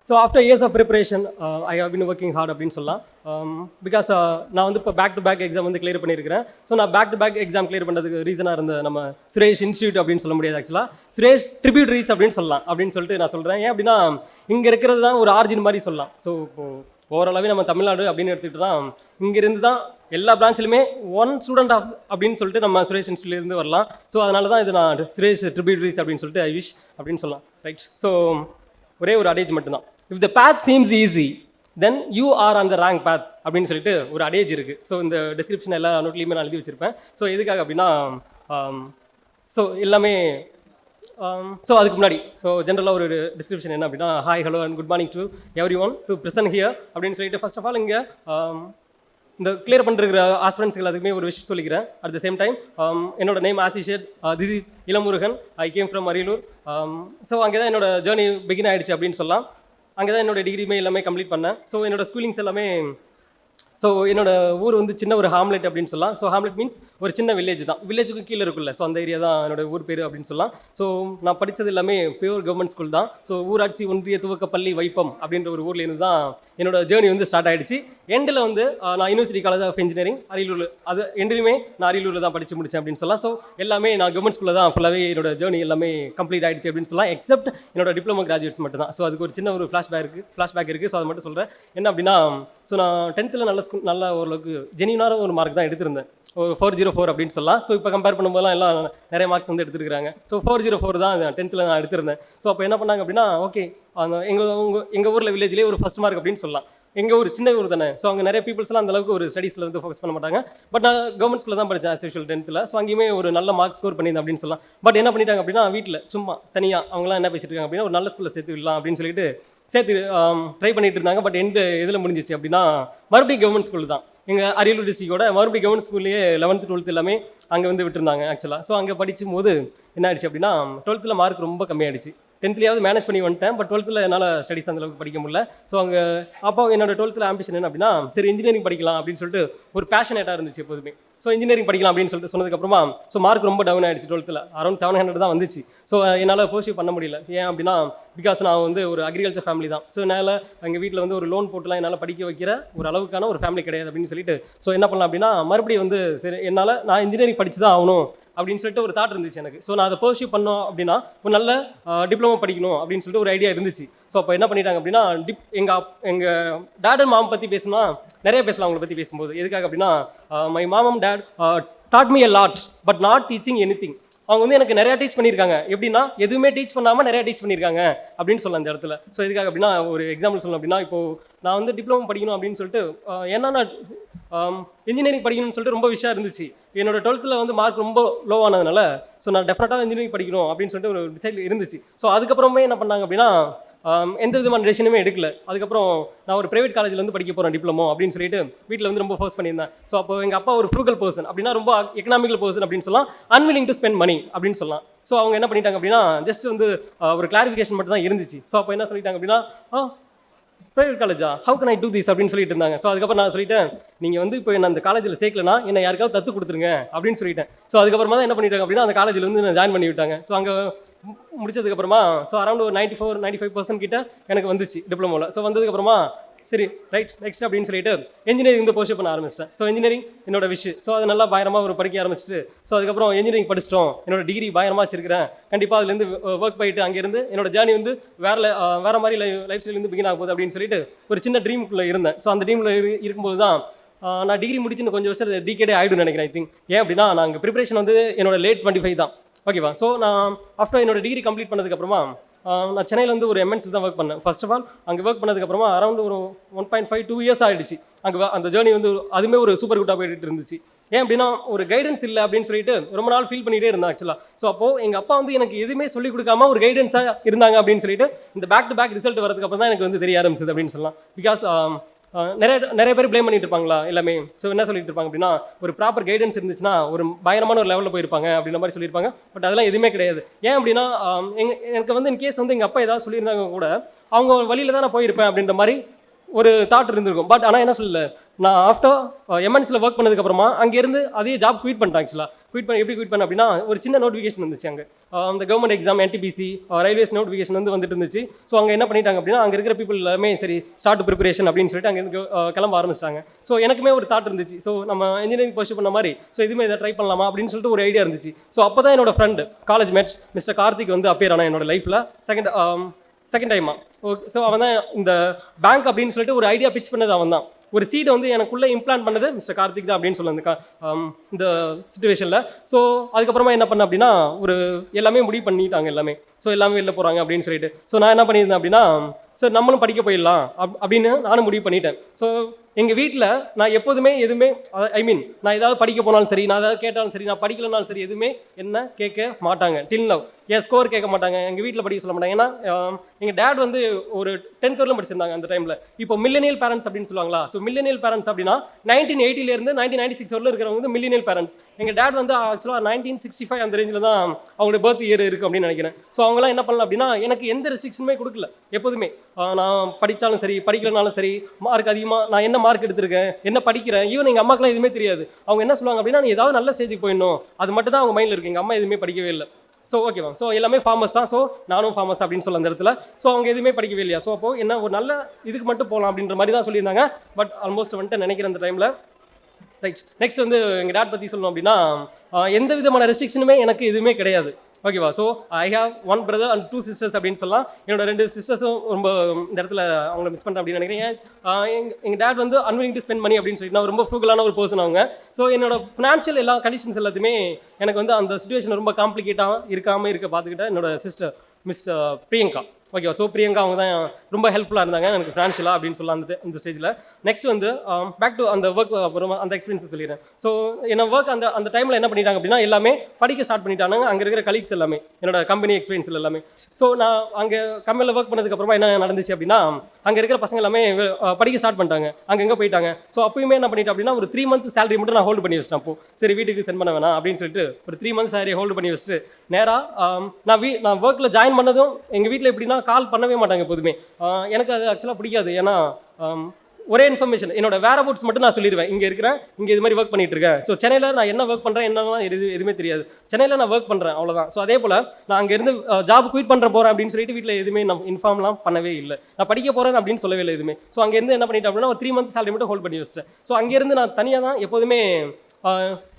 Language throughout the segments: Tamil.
So after years of preparation I have been working hard அப்படின்னு சொல்லலாம். பிகாஸ் நான் வந்து இப்போ பேக் டு பேக் எக்ஸாம் வந்து கிளியர் பண்ணியிருக்கிறேன். ஸோ நான் back to back exam clear பண்ணுறதுக்கு ரீசனாக இருந்த நம்ம சுரேஷ் இன்ஸ்டியூட் அப்படின்னு சொல்ல முடியாது, ஆக்சுவலாக சுரேஷ் ட்ரிபியூட்டரிஸ் அப்படின்னு சொல்லலாம் அப்படின்னு சொல்லிட்டு நான் சொல்கிறேன். ஏன் அப்படின்னா இங்கே இருக்கிறது தான் ஒரு ஆர்ஜின் மாதிரி சொல்லலாம். ஸோ இப்போது ஓவராலாகவே நம்ம தமிழ்நாடு அப்படின்னு எடுத்துக்கிட்டு தான் இங்கேருந்து தான் எல்லா பிரான்ச்லையுமே ஒன் ஸ்டூடெண்ட் ஆஃப் அப்படின்னு சொல்லிட்டு நம்ம சுரேஷ் இன்ஸ்டியூட்லேருந்து வரலாம். ஸோ அதனால தான் இது நான் சுரேஷ் ட்ரிபியூட்டரிஸ் அப்படின்னு சொல்லிட்டு ஐ விஷ் அப்படின்னு சொல்லலாம். ரைட். ஸோ ஒரே ஒரு அடேஜ் மட்டும்தான். If the path seems easy then you are on the wrong path அப்படின்னு சொல்லிட்டு ஒரு அடேஜ் இருக்குது. ஸோ இந்த டிஸ்கிரிப்ஷன் எல்லா நோட்லேயுமே நான் எழுதி வச்சுருப்பேன். ஸோ எதுக்காக அப்படின்னா ஸோ எல்லாமே ஸோ அதுக்கு முன்னாடி ஸோ ஜென்ரலாக ஒரு டிஸ்கிரிப்ஷன் என்ன அப்படின்னா hi hello and good morning to every one to present here அப்படின்னு சொல்லிட்டு ஃபர்ஸ்ட் ஆஃப் ஆல் இங்கே இந்த கிளியர் பண்ணுற ஆஸ்பிரண்ட்ஸ் எல்லாத்துக்குமே ஒரு விஷயம் சொல்லிக்கிறேன். அட் த சேம் டைம் என்னோட நேம் ஆசிஷேட், this is Ilamurugan, I came from Ariyalur. So அங்கே தான் என்னோட ஜேர்னி பிகின் ஆகிடுச்சு அப்படின்னு சொல்லலாம். அங்கே தான் என்னோட டிகிரிமே எல்லாமே கம்ப்ளீட் பண்ணேன். ஸோ என்னோட ஸ்கூலிங்ஸ் எல்லாமே ஸோ என்னோட ஊர் வந்து சின்ன ஒரு ஹாம்லெட் அப்படின்னு சொல்லலாம். ஸோ ஹாம்லெட் மீன்ஸ் ஒரு சின்ன வில்லேஜ் தான், வில்லேஜுக்கு கீழே இருக்குல்ல. ஸோ அந்த ஏரியா தான் என்னோட ஊர் பேர் அப்படின்னு சொல்லலாம். ஸோ நான் படித்தது எல்லாமே பியூர் கவர்மெண்ட் ஸ்கூல் தான். ஸோ ஊராட்சி ஒன்றிய துவக்கப்பள்ளி வைப்பம் அப்படின்ற ஒரு ஊர்லேருந்து தான் என்னோட ஜேர்னி வந்து ஸ்டார்ட் ஆகிடுச்சு. எண்டில் வந்து நான் university college of engineering Ariyalur, அது எண்டிலுமே நான் அரியலூரில் தான் படித்து முடித்தேன் அப்படின்னு சொல்லலாம். ஸோ எல்லாமே நான் கவர்மெண்ட் ஸ்கூலில் தான் ஃபுல்லாகவே என்னோட ஜேர்னி எல்லாமே கம்ப்ளீட் ஆகிடுச்சு அப்படின்னு சொல்லலாம். எக்ஸப்ட் என்னோட டிப்ளமோ கிராஜுவேட்ஸ் மட்டும் தான். ஸோ அதுக்கு ஒரு சின்ன ஒரு ஃப்ளாஷ்பேக் இருக்குது. ஸோ அதை மட்டும் சொல்கிறேன். என்ன அப்படின்னா ஸோ நான் 10th நல்ல ஓரளவுக்கு ஜெனியூனான ஒரு மார்க் தான் எடுத்திருந்தேன், 404 அப்படின்னு சொல்லலாம். ஸோ இப்போ கம்பேர் பண்ணும்போதெல்லாம் எல்லாம் நிறைய மார்க்ஸ் வந்து எடுத்துருக்காங்க. ஸோ 404 தான் 10th நான் எடுத்திருந்தேன். ஸோ அப்போ என்ன பண்ணாங்க அப்படின்னா ஓகே அந்த எங்கள் ஊரில் வில்லேஜ்லேயே ஒரு ஃபஸ்ட் மார்க் அப்படின்னு சொல்லலாம். எங்கள் ஊர் சின்ன ஊர் தானே. ஸோ அங்கே நிறைய பீப்புள்ஸ்லாம் அந்தளவுக்கு ஒரு ஸ்டடீஸில் வந்து ஃபோக்கஸ் பண்ண மாட்டாங்க. பட் நான் கவர்மெண்ட் ஸ்கூலில் தான் படித்தேன் ஆஸ் யூஷுவல் 10th. ஸோ அங்கேயுமே ஒரு நல்ல மார்க் ஸ்கோர் பண்ணியிருந்தேன் அப்படின்னு சொல்லலாம். பட் என்ன பண்ணிட்டாங்க அப்படின்னா வீட்டில் சும்மா தனியாக அவங்களாம் என்ன பேசிட்டு இருக்காங்க அப்படின்னா ஒரு நல்ல ஸ்கூலில் சேர்த்து விடலாம் அப்படின்னு சொல்லிட்டு சேர்த்து ட்ரை பண்ணிட்டு இருந்தாங்க. பட் இதில் முடிஞ்சிச்சு அப்படின்னா மறுபடியும் கவர்மெண்ட் ஸ்கூல் தான். எங்கள் அரியலூர் டிஸ்ட்ரிக்டோட மறுபடியும் கவர்மெண்ட் ஸ்கூல்லேயே 11th 12th எல்லாமே அங்கே வந்து விட்டுருந்தாங்க ஆக்சுவலாக. ஸோ அங்கே படிக்கும் போது என்ன ஆயிடுச்சு அப்படின்னா 12th மார்க் ரொம்ப கம்மியாயிடுச்சு. 10th மேனேஜ் பண்ணி வந்துட்டேன். பட் 12th என்னால் ஸ்டடிஸ் அந்தளவுக்கு படிக்க முடியல. ஸோ அங்கே அப்போ என்னோட 12th ஆம்பிஷன் என்ன அப்படின்னா சரி இன்ஜினியரிங் படிக்கலாம் அப்படின்னு சொல்லிட்டு ஒரு பேஷனேட்டாக இருந்துச்சு எப்போதுமே. ஸோ இன்ஜினியரிங் படிக்கலாம் அப்படின்னு சொல்லிட்டு சொன்னதுக்கப்புறமா ஸோ மார்க் ரொம்ப டவுன் ஆகிடுச்சு. 12th அரௌண்ட் 700 தான் வந்துச்சு. ஸோ என்னால் பர்சியூ பண்ண முடியல. ஏன் அப்படின்னா பிகாஸ் நான் வந்து ஒரு அக்ரிகல்ச்சர் ஃபேமிலி தான். ஸோ என்னால் எங்கள் வீட்டில் வந்து ஒரு லோன் போட்டுலாம் என்னால் படிக்க வைக்கிற ஒரு அளவுக்கான ஒரு ஃபேமிலி கிடையாது அப்படின்னு சொல்லிட்டு ஸோ என்ன பண்ணலாம் அப்படின்னா மறுபடியும் வந்து சரி என்னால் நான் இன்ஜினியரிங் படித்து தான் ஆகணும் அப்படின்னு சொல்லிட்டு ஒரு தாட் இருந்துச்சு எனக்கு. ஸோ நான் அதை பர்சியூ பண்ணோம் அப்படின்னா ஒரு நல்ல டிப்ளமோ படிக்கணும் அப்படின்னு சொல்லிட்டு ஒரு ஐடியா இருந்துச்சு. ஸோ அப்போ என்ன பண்ணிட்டாங்க அப்படின்னா எங்கள் டேட் அண்ட் மாம் பற்றி பேசணும்னா நிறைய பேசலாம் அவங்களை பற்றி பேசும்போது. எதுக்காக அப்படின்னா my mom and dad taught me a lot but not teaching anything. அவங்க வந்து எனக்கு நிறையா டீச் பண்ணியிருக்காங்க. எப்படின்னா எதுவுமே டீச் பண்ணாமல் நிறையா டீச் பண்ணியிருக்காங்க அப்படின்னு சொல்லலாம் அந்த இடத்துல. ஸோ எதுக்காக அப்படின்னா ஒரு எக்ஸாம்பிள் சொல்லணும் அப்படின்னா இப்போது நான் வந்து டிப்ளமோ படிக்கணும் அப்படின்னு சொல்லிட்டு ஏன்னா நான் இன்ஜினியரிங் படிக்கணும்னு சொல்லிட்டு ரொம்ப விஷயம் இருந்துச்சு. என்னோட 12th வந்து மார்க் ரொம்ப லோவானதுனால ஸோ நான் டெஃபினட்டாக இன்ஜினியரிங் படிக்கணும் அப்படின்னு சொல்லிட்டு ஒரு டிசைட் இருந்துச்சு. ஸோ அதுக்கப்புறமே என்ன பண்ணாங்க அப்படின்னா எந்த விதமான டெசிஷனுமே எடுக்கல. அதுக்கப்புறம் நான் ஒரு ப்ரைவேட் காலேஜில் வந்து படிக்க போகிறேன் டிப்ளமோ அப்படின்னு சொல்லிட்டு வீட்டில் வந்து ரொம்ப ஃபோர்ஸ் பண்ணியிருந்தேன். ஸோ அப்போ எங்கள் அப்பா ஒரு ஃப்ரூகல் பர்சன் அப்படின்னா ரொம்ப எக்கனாமிக்கல் பர்சன் அப்படின்னு சொல்லலாம், அன்வில்லிங் டு ஸ்பெண்ட் மணி அப்படின்னு சொல்லலாம். ஸோ அவங்க என்ன பண்ணிட்டாங்க அப்படின்னா ஜஸ்ட் வந்து ஒரு கிளாரிஃபிகேஷன் மட்டும் தான் இருந்துச்சு. ஸோ அப்போ என்ன சொல்லிட்டாங்க அப்படின்னா ப்ரைவேட் காலேஜா how can I do this அப்படின்னு சொல்லிட்டு இருந்தாங்க. ஸோ அதுக்கப்புறம் நான் சொல்லிட்டேன் நீங்கள் வந்து இப்போ என்ன அந்த காலேஜில் சேர்க்கலனா என்னை யாருக்காவது தத்து கொடுத்துருங்க அப்படின்னு சொல்லிட்டேன். ஸோ அதுக்கப்புறமா தான் என்ன பண்ணிட்டாங்க அப்படின்னா அந்த காலேஜில் வந்து நான் ஜாயின் பண்ணி விட்டாங்க. ஸோ அங்கே முடிச்சதுக்கப்புறமா ஸோ அரௌண்ட் ஒரு 94-95% கிட்ட எனக்கு வந்துச்சு டிப்ளமோவில். ஸோ வந்ததுக்கப்புறமா சரி ரைட் நெக்ஸ்ட் அப்படின்னு சொல்லிட்டு இன்ஜினியரிங் வந்து பர்சியூ பண்ண ஆரம்பிச்சிட்டேன். ஸோ இன்ஜினியரிங் என்னோட விஷயம். ஸோ அது நல்லா பயங்கரமாக ஒரு படிக்க ஆரம்பிச்சிட்டு ஸோ அதுக்கப்புறம் இன்ஜினியரிங் படிச்சிட்டோம், என்னோட டிகிரி பயங்கரமாக வச்சிருக்கிறேன், கண்டிப்பாக அதுலேருந்து ஒர்க் போயிட்டு அங்கேருந்து என்னோட ஜேர்னி வந்து வேறு மாதிரி லைஃப் ஸ்டைல் வந்து பிகின் ஆக போகுது அப்படின்னு சொல்லிட்டு ஒரு சின்ன ட்ரீமுக்குள்ளே இருந்தேன். ஸோ அந்த ட்ரீமில் இருக்கும்போது தான் நான் டிகிரி முடிச்சுன்னு கொஞ்சம் வருஷம் டிகேடே ஆகிடும்னு நினைக்கிறேன். ஐ திங்க் ஏன் அப்படின்னா நாங்கள் ப்ரிப்பரேஷன் வந்து என்னோட லேட் 25 தான். ஓகேவா. ஸோ நான் ஆஃப்டர் என்னோட டிகிரி கம்ப்ளீட் பண்ணதுக்கப்புறமா நான் சென்னையில் வந்து ஒரு எம்என்சி தான் ஒர்க் பண்ணேன். ஃபர்ஸ்ட் ஆஃப் ஆல் அங்கே ஒர்க் பண்ணதுக்கப்புறமா அரௌண்ட் ஒரு 1.5-2 இயர்ஸ் ஆகிடுச்சு. அங்கே அந்த ஜேர்னி வந்து அதுவுமே ஒரு சூப்பர் குட்டாக போயிட்டு இருந்துச்சு. ஏன் அப்படின்னா ஒரு கைடன்ஸ் இல்லை அப்படின்னு சொல்லிட்டு ரொம்ப நாள் ஃபீல் பண்ணிகிட்டே இருந்தேன் ஆக்சுவலாக. ஸோ அப்போது எங்கள் அப்பா வந்து எனக்கு எதுவுமே சொல்லிக் கொடுக்காம ஒரு கைடன்ஸாக இருந்தாங்க அப்படின்னு சொல்லிட்டு இந்த பேக் டு பேக் ரிசல்ட் வரதுக்கு அப்புறம் தான் எனக்கு வந்து தெரிய ஆரம்பிச்சது அப்படின்னு சொல்லலாம். பிகாஸ் நிறைய பேர் ப்ளேம் பண்ணிட்டு இருப்பாங்களா எல்லாமே. ஸோ என்ன சொல்லிட்டு இருப்பாங்க அப்படின்னா ஒரு ப்ராப்பர் கைடன்ஸ் இருந்துச்சுன்னா ஒரு பயங்கரமான ஒரு லெவலில் போயிருப்பாங்க அப்படின்ற மாதிரி சொல்லியிருப்பாங்க. பட் அதெல்லாம் எதுவுமே கிடையாது. ஏன் அப்படின்னா எனக்கு வந்து இன்கேஸ் வந்து எங்கள் அப்பா ஏதாவது சொல்லியிருந்தாங்க கூட அவங்க வழியில் தான் நான் போயிருப்பேன் அப்படின்ற மாதிரி ஒரு தாட் இருந்திருக்கும். பட் ஆனால் என்ன சொல்லல நான் ஆஃப்டர் எம்என்சியில் ஒர்க் பண்ணதுக்கப்புறமா அங்கேருந்து அதே ஜாப் குயிட் பண்ணிட்டேன் ஆக்சுவலாக. எப்படி குயிட் பண்ணேன் அப்படின்னா, ஒரு சின்ன நோட்டிஃபிகேஷன் இருந்துச்சு அங்கே, அந்த government exam NTPC railways notification வந்துட்டு இருந்துச்சு. ஸோ அங்கே என்ன பண்ணிட்டாங்க அப்படின்னா, அங்கே இருக்கிற பீப்புள் எல்லாமே சரி ஸ்டார்ட் ப்ரிப்பரேஷன் அப்படின்னு சொல்லிட்டு அங்கேருந்து கிளம்ப ஆரம்பிச்சிட்டாங்க. ஸோ எனக்குமே ஒரு தாட் இருந்துச்சு, ஸோ நம்ம இன்ஜினியரிங் பர்சூ பண்ண மாதிரி ஸோ இதுவுமே இதை ட்ரை பண்ணலாமா அப்படின்னு சொல்லிட்டு ஒரு ஐடியா இருந்துச்சு. ஸோ அப்போ தான் என்னோட friend college match mister Karthik வந்து அப்பியர் ஆனா என்னோட லைஃப்பில் செகண்ட் டைமா. ஓகே, ஸோ அவன் தான் இந்த பேங்க் அப்படின்னு சொல்லிட்டு ஒரு ஐடியா பிச் பண்ணது அவன் தான். ஒரு சீடை வந்து எனக்குள்ளே இம்ப்ளான்ட் பண்ணது மிஸ்டர் கார்த்திக் தான் அப்படின்னு சொல்லுங்க இந்த சுச்சுவேஷனில். ஸோ அதுக்கப்புறமா என்ன பண்ணேன் அப்படின்னா, ஒரு எல்லாமே முடிவு பண்ணிட்டாங்க எல்லாமே. ஸோ எல்லாமே வெளில போகிறாங்க அப்படின்னு சொல்லிட்டு. ஸோ நான் என்ன பண்ணியிருந்தேன் அப்படின்னா, சார் நம்மளும் படிக்க போயிடலாம் அப்படின்னு நானும் முடிவு பண்ணிட்டேன். ஸோ எங்கள் வீட்டில் நான் எப்போதுமே எதுவுமே நான் ஏதாவது படிக்க போனாலும் சரி, நான் ஏதாவது கேட்டாலும் சரி, நான் படிக்கலனாலும் சரி, எதுவுமே என்ன கேட்க மாட்டாங்க. டில் நவ் என் ஸ்கோர் கேட்க மாட்டாங்க, எங்கள் வீட்டில் படிக்க சொல்ல மாட்டாங்க. ஏன்னா எங்கள் டேட் வந்து ஒரு 10th வரலும் படிச்சிருந்தாங்க அந்த டைமில். இப்போ மில்லேனியல் பேரண்ட்ஸ் அப்படின்னு சொல்லுவாங்களா. ஸோ மில்லேனியல் பேரண்ட்ஸ் அப்படின்னா 1980 1996 வரலும் இருக்கிறவங்க வந்து மில்லேனியல் பேரண்ட்ஸ். எங்கள் டேட் வந்து ஆக்சுவலாக 1965 அந்த ரேஞ்சில் தான் அவங்களோட பர்த் இயர் இருக்குது அப்படின்னு நினைக்கிறேன். ஸோ அவங்களாம் என்ன பண்ணலாம் அப்படின்னா, எனக்கு எந்த ரெஸ்ட்ரிக்ஷனுமே கொடுக்கல. எப்போதுமே நான் படித்தாலும் சரி படிக்கலனாலும் சரி, மார்க் அதிகமாக நான் என்ன மார்க் எடுத்திருக்கேன், என்ன படிக்கிறேன், ஈவன் எங்கள் அம்மாக்கெல்லாம் எதுவுமே தெரியாது. அவங்க என்ன சொல்லுவாங்க அப்படின்னா, நீ ஏதாவது நல்ல ஸ்டேஜுக்கு போயிடணும், அது மட்டும் தான் அவங்க மைண்டில் இருக்குது. எங்கள் அம்மா எதுவுமே படிக்கவே இல்லை. ஸோ ஓகேவா, ஸோ எல்லாமே ஃபார்மஸ் தான். ஸோ நானும் ஃபார்மஸ் அப்படின்னு சொல்ல அந்த இடத்துல. ஸோ அவங்க எதுவுமே படிக்கவே இல்லையா. ஸோ அப்போது என்ன ஒரு நல்ல இதுக்கு மட்டும் போகலாம் அப்படின்ற மாதிரி தான் சொல்லியிருந்தாங்க. பட் ஆல்மோஸ்ட் வந்துட்டு நினைக்கிற அந்த டைமில் ரைட். நெக்ஸ்ட் வந்து எங்கள் டேட் பற்றி சொல்லணும் அப்படின்னா, எந்த விதமான ரெஸ்ட்ரிக்ஷனுமே எனக்கு எதுவுமே கிடையாது. ஓகேவா. So I have 1 brother and 2 sisters அப்படின்னு சொல்லலாம். என்னோட 2 சிஸ்டர்ஸும் ரொம்ப இந்த இடத்துல அவங்கள மிஸ் பண்ணுறேன் அப்படின்னு நினைக்கிறேன். எங்கள் டேட் வந்து அன்வில்லிங் டு ஸ்பெண்ட் மணி அப்படின்னு சொல்லிட்டு நான் ரொம்ப ஃப்ரூகலான ஒரு பர்சன் அவங்க. ஸோ என்னோட ஃபினான்ஷியல் எல்லா கண்டிஷன்ஸ் எல்லாத்தையுமே எனக்கு வந்து அந்த சுச்சுவேஷன் ரொம்ப காம்ப்ளிகேட்டாக இருக்க பார்த்துக்கிட்ட என்னோட சிஸ்டர் மிஸ் பிரியங்கா. ஓகேவா. ஸோ பிரியங்கா அவங்க தான் ரொம்ப ஹெல்ப்ஃபுல்லாக இருந்தாங்க எனக்கு ஃபினான்ஷியலாக அப்படின்னு சொல்லலாம் அந்த ஸ்டேஜில். நெக்ஸ்ட் வந்து பேக் டு அந்த ஒர்க் அப்புறமா அந்த எக்ஸ்பீரியன்ஸ் சொல்லிடுறேன். ஸோ என்ன ஒர்க் அந்த டைமில் என்ன பண்ணிட்டாங்க அப்படின்னா, எல்லாமே படிக்க ஸ்டார்ட் பண்ணிட்டாங்க அங்கே இருக்கிற கலீக்ஸ் எல்லாமே, என்னோட கம்பெனி எக்ஸ்பீரியன்ஸில் எல்லாமே. ஸோ நான் அங்கே கம்பெனியில் ஒர்க் பண்ணதுக்கப்புறமா என்ன நடந்துச்சு அப்படின்னா, அங்கே இருக்கிற பசங்க எல்லாமே படிக்க ஸ்டார்ட் பண்ணிட்டாங்க, அங்கங்கே போயிட்டாங்க. ஸோ அப்பயுமே என்ன பண்ணிட்டேன் அப்படின்னா, ஒரு 3 month சேலரி மட்டும் நான் ஹோல்டு பண்ணி வச்சிட்டேன். அப்போ சரி வீட்டுக்கு சென்ட் பண்ண வேணாம் அப்படின்னு சொல்லிட்டு ஒரு 3 months சேலரி ஹோல்டு பண்ணி வச்சுட்டு நேராக நான் ஒர்க்கில் ஜாயின் பண்ணதும் எங்கள் வீட்டில் எப்படின்னா கால் பண்ணவே மாட்டாங்க எப்போதுமே. எனக்கு அது ஆக்சுவலாக பிடிக்காது. ஏன்னா ஒரே இன்ஃபர்மேஷன் என்னோட வேர் அபவுட்ஸ் மட்டும் நான் சொல்லிடுவேன், இங்கே இருக்கிறேன், இங்கே இது மாதிரி ஒர்க் பண்ணிட்டு இருக்கேன். ஸோ சென்னையில் நான் என்ன ஒர்க் பண்ணுறேன் என்னெல்லாம் எதுவுமே தெரியாது. சென்னையில் நான் ஒர்க் பண்ணுறேன் அவ்வளோதான். ஸோ அதே போல் நான் அங்கேருந்து ஜாப் குயிட் போகிறேன் அப்படின்னு சொல்லிட்டு வீட்டில் எதுவுமே நான் இன்ஃபார்ம்லாம் பண்ணவே இல்லை. நான் படிக்க போகிறேன் அப்படின்னு சொல்லவே இல்லை எதுவுமே. ஸோ அங்கேருந்து என்ன பண்ணிட்டேன் அப்படின்னா, ஒரு 3 months சேலரி மட்டும் ஹோல்ட் பண்ணி வச்சிட்டேன். ஸோ அங்கேருந்து நான் தனியாக தான் எப்போதுமே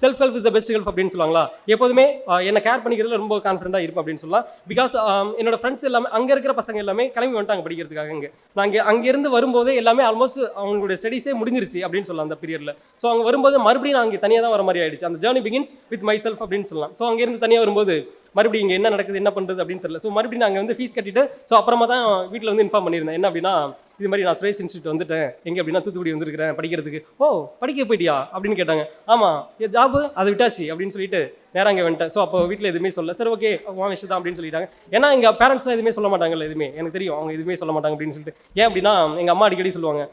self help is the best help அப்படின்னு சொல்லுவாங்களா, எப்போதுமே என்னை கேர் பண்ணிக்கிறதுல ரொம்ப கான்ஃபிடென்ட்டாக இருப்பேன் அப்படின்னு சொல்லலாம். பிகாஸ் என்னோட ஃப்ரெண்ட்ஸ் எல்லாமே அங்கே இருக்கிற பசங்க எல்லாமே கிளம்பி வந்துட்டாங்க படிக்கிறதுக்காக. நான் அங்கேருந்து வரும்போதே எல்லாமே ஆல்மோஸ்ட் அவங்களுடைய ஸ்டடீஸே முடிஞ்சிருச்சு அப்படின்னு சொல்லலாம் அந்த பீரியடில். ஸோ அவங்க வரும்போது மறுபடியும் நான் அங்கே தனியாக தான் வர மாதிரி ஆயிடுச்சு. அந்த journey begins with my self அப்படின்னு சொல்லலாம். ஸோ அங்கேருந்து தனியாக வரும்போது மறுபடியும் இங்கே என்ன நடக்குது என்ன பண்ணுறது அப்படின்னு தெரியல. ஸோ மறுபடியும் நான் அங்கே வந்து ஃபீஸ் கட்டிட்டு ஸோ அப்புறமா தான் வீட்டில் வந்து இன்ஃபார்ம் பண்ணியிருந்தேன். என்ன அப்படின்னா, இது மாதிரி நான் சுரேஷ் இன்ஸ்டியூட் வந்துட்டேன், எங்கே அப்படின்னா தூத்துக்குடி வந்துருக்கிறேன் படிக்கிறதுக்கு. ஓ படிக்க போயிட்டியா அப்படின்னு கேட்டாங்க. ஆமாம் என் ஜாபு அதை விட்டாச்சு அப்படின்னு சொல்லிட்டு நேரம் அங்கே வந்துட்டேன். ஸோ அப்போ வீட்டில் எதுவுமே சொல்ல, சரி ஓகே உன் விஷயம் தான் அப்படின்னு சொல்லிட்டாங்க. ஏன்னா எங்கள் பேரண்ட்ஸ்லாம் எதுவுமே சொல்ல மாட்டாங்கல்ல, எதுவுமே எனக்கு தெரியும் அவங்க எதுவுமே சொல்ல மாட்டாங்க அப்படின்னு சொல்லிட்டு. ஏன் அப்படின்னா எங்கள் அம்மா அடிக்கடி சொல்லுவாங்க,